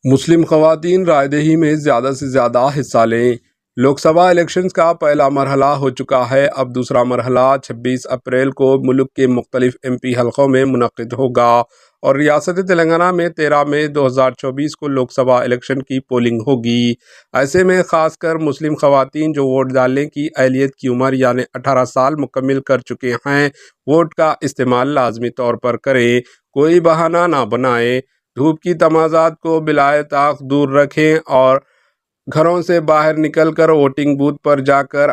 مسلم خواتین رائے دہی میں زیادہ سے زیادہ حصہ لیں۔ لوک سبھا الیکشنز کا پہلا مرحلہ ہو چکا ہے۔ اب دوسرا مرحلہ 26 اپریل کو ملک کے مختلف MP حلقوں میں منعقد ہوگا اور ریاست تلنگانہ میں 13 مئی 2024 کو لوک سبھا الیکشن کی پولنگ ہوگی۔ ایسے میں خاص کر مسلم خواتین جو ووٹ ڈالنے کی اہلیت کی عمر یعنی 18 سال مکمل کر چکے ہیں، ووٹ کا استعمال لازمی طور پر کریں، کوئی بہانہ نہ بنائیں، دھوپ کی تمازات کو بلائے طاق دور رکھیں اور گھروں سے باہر نکل کر ووٹنگ بوتھ پر جا کر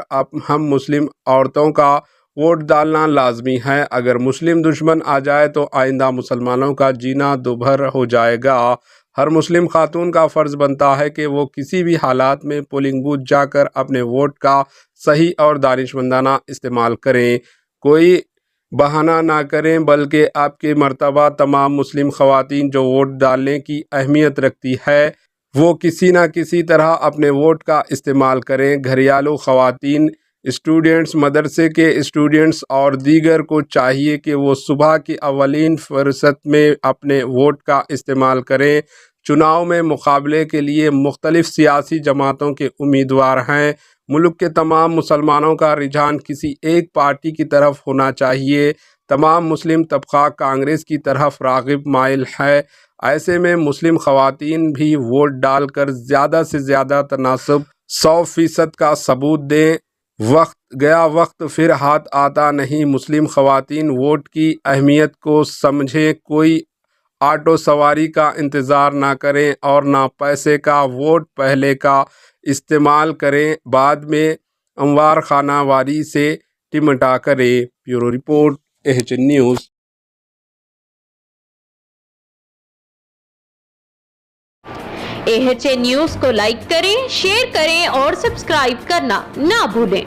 ہم مسلم عورتوں کا ووٹ ڈالنا لازمی ہے۔ اگر مسلم دشمن آ جائے تو آئندہ مسلمانوں کا جینا دوبھر ہو جائے گا۔ ہر مسلم خاتون کا فرض بنتا ہے کہ وہ کسی بھی حالات میں پولنگ بوتھ جا کر اپنے ووٹ کا صحیح اور دانشمندانہ استعمال کریں، کوئی بہانہ نہ کریں، بلکہ آپ کے مرتبہ تمام مسلم خواتین جو ووٹ ڈالنے کی اہمیت رکھتی ہے وہ کسی نہ کسی طرح اپنے ووٹ کا استعمال کریں۔ گھریلو خواتین، اسٹوڈنٹس، مدرسے کے اسٹوڈنٹس اور دیگر کو چاہیے کہ وہ صبح کی اولین فرصت میں اپنے ووٹ کا استعمال کریں۔ چناؤ میں مقابلے کے لیے مختلف سیاسی جماعتوں کے امیدوار ہیں۔ ملک کے تمام مسلمانوں کا رجحان کسی ایک پارٹی کی طرف ہونا چاہیے۔ تمام مسلم طبقہ کانگریس کی طرف راغب مائل ہے۔ ایسے میں مسلم خواتین بھی ووٹ ڈال کر زیادہ سے زیادہ تناسب 100% کا ثبوت دیں۔ وقت گیا وقت پھر ہاتھ آتا نہیں۔ مسلم خواتین ووٹ کی اہمیت کو سمجھیں، کوئی آٹو سواری کا انتظار نہ کریں اور نہ پیسے کا۔ ووٹ پہلے کا استعمال کریں، بعد میں اموار خانہ واری سے ٹمٹا کریں۔ Bureau report AHN news. AHN news کو لائک کریں، شیئر کریں اور سبسکرائب کرنا نہ بھولیں۔